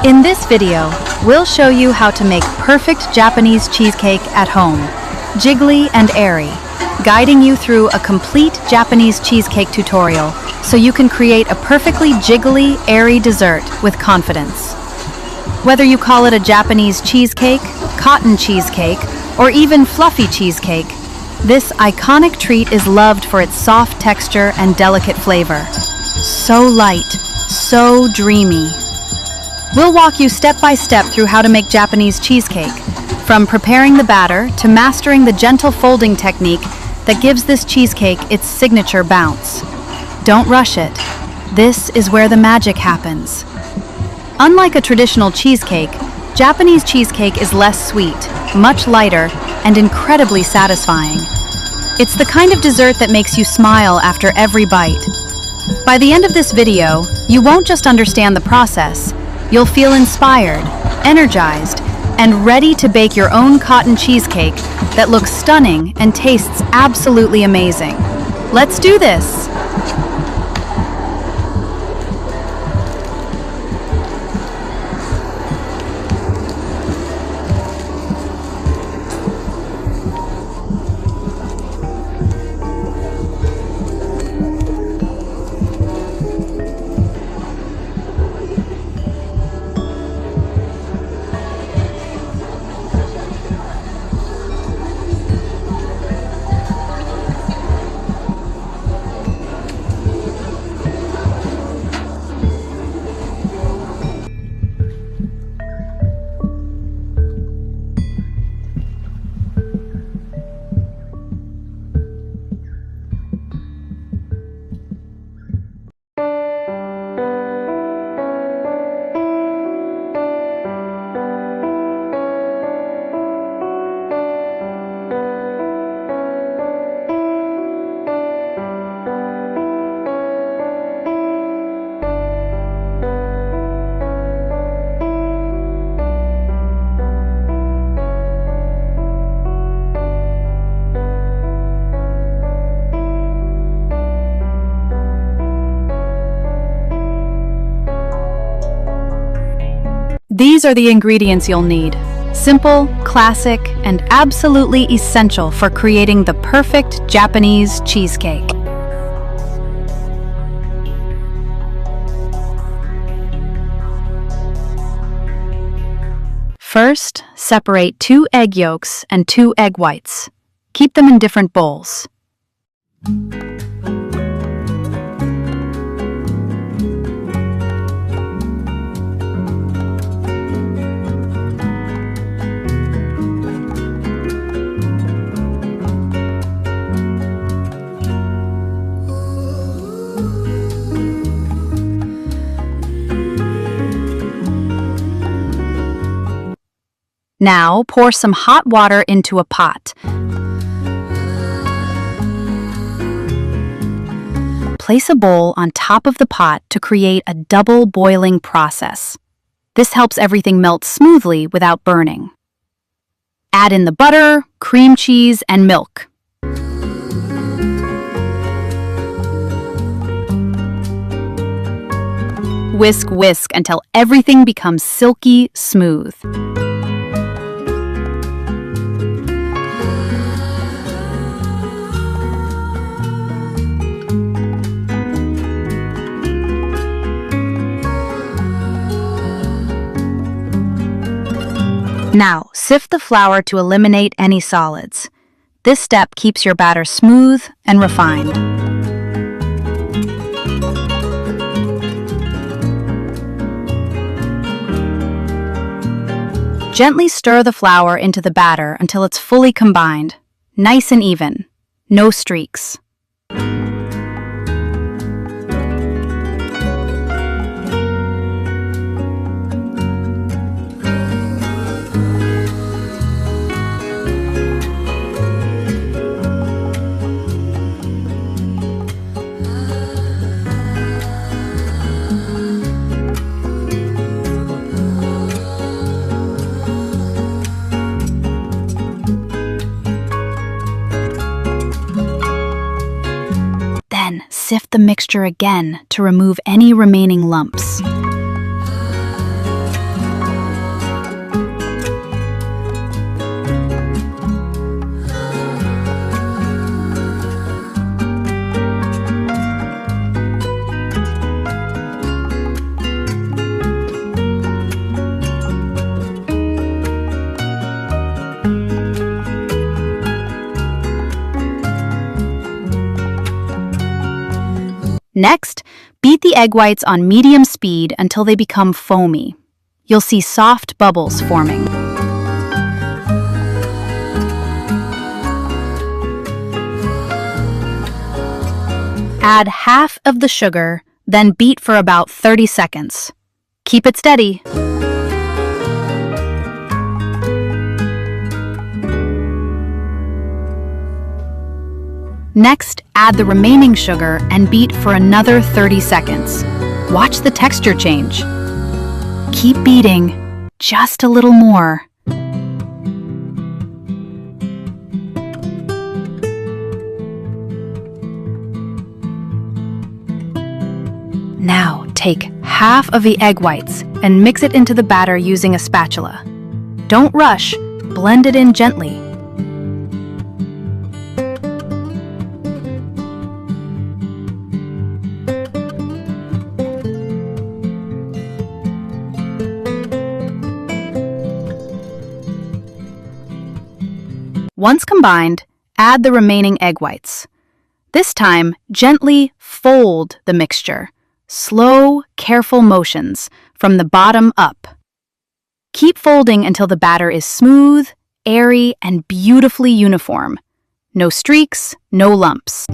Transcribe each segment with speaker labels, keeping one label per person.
Speaker 1: In this video, we'll show you how to make perfect Japanese cheesecake at home, Jiggly and Airy, guiding you through a complete Japanese cheesecake tutorial so you can create a perfectly jiggly, airy dessert with confidence. Whether you call it a Japanese cheesecake, cotton cheesecake, or even fluffy cheesecake, this iconic treat is loved for its soft texture and delicate flavor. So light, so dreamy. We'll walk you step by step through how to make Japanese cheesecake, from preparing the batter to mastering the gentle folding technique that gives this cheesecake its signature bounce. Don't rush it. This is where the magic happens. Unlike a traditional cheesecake, Japanese cheesecake is less sweet, much lighter, and incredibly satisfying. It's the kind of dessert that makes you smile after every bite. By the end of this video, you won't just understand the process, you'll feel inspired, energized, and ready to bake your own cotton cheesecake that looks stunning and tastes absolutely amazing. Let's do this! These are the ingredients you'll need. Simple, classic, and absolutely essential for creating the perfect Japanese cheesecake. First, separate 2 egg yolks and 2 egg whites. Keep them in different bowls. Now, pour some hot water into a pot. Place a bowl on top of the pot to create a double boiling process. This helps everything melt smoothly without burning. Add in the butter, cream cheese, and milk. Whisk until everything becomes silky smooth. Now, sift the flour to eliminate any solids. This step keeps your batter smooth and refined. Gently stir the flour into the batter until it's fully combined, nice and even, no streaks. Then, sift the mixture again to remove any remaining lumps. Next, beat the egg whites on medium speed until they become foamy. You'll see soft bubbles forming. Add half of the sugar, then beat for about 30 seconds. Keep it steady. Next, add the remaining sugar and beat for another 30 seconds. Watch the texture change. Keep beating, just a little more. Now, take half of the egg whites and mix it into the batter using a spatula. Don't rush, blend it in gently. Once combined, add the remaining egg whites. This time, gently fold the mixture. Slow, careful motions from the bottom up. Keep folding until the batter is smooth, airy, and beautifully uniform. No streaks, no lumps.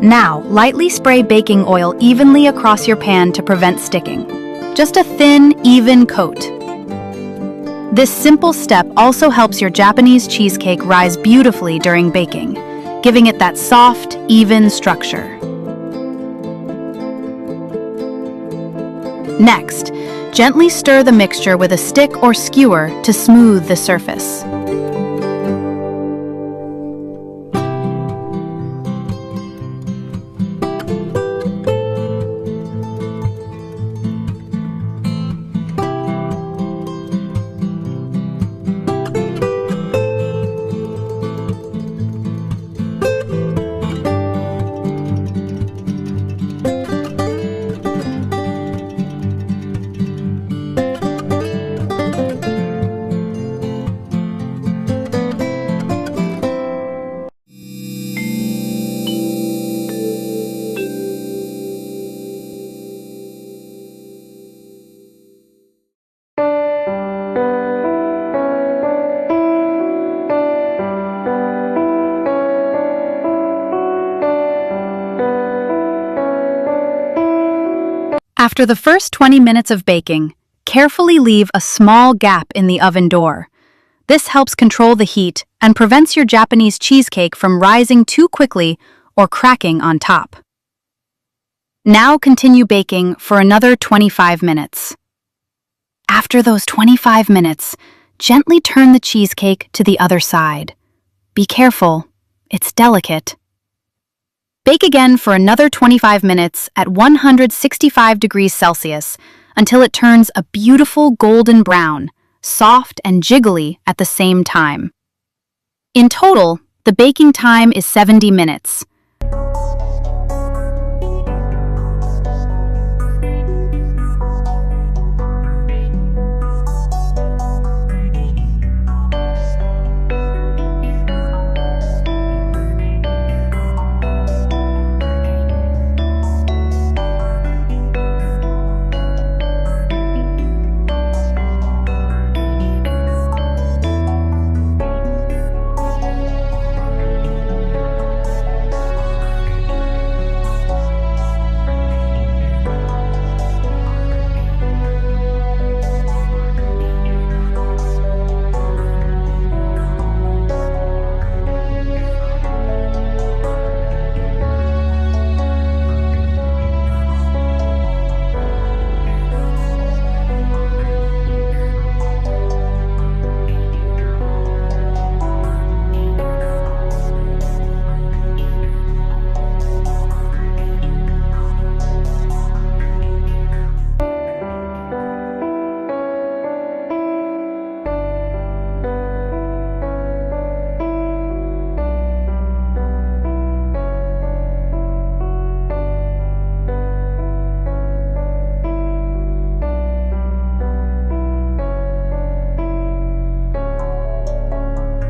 Speaker 1: Now, lightly spray baking oil evenly across your pan to prevent sticking. Just a thin, even coat. This simple step also helps your Japanese cheesecake rise beautifully during baking, giving it that soft, even structure. Next, gently stir the mixture with a stick or skewer to smooth the surface. After the first 20 minutes of baking, carefully leave a small gap in the oven door. This helps control the heat and prevents your Japanese cheesecake from rising too quickly or cracking on top. Now continue baking for another 25 minutes. After those 25 minutes, gently turn the cheesecake to the other side. Be careful, it's delicate. Bake again for another 25 minutes at 165 degrees Celsius until it turns a beautiful golden brown, soft and jiggly at the same time. In total, the baking time is 70 minutes.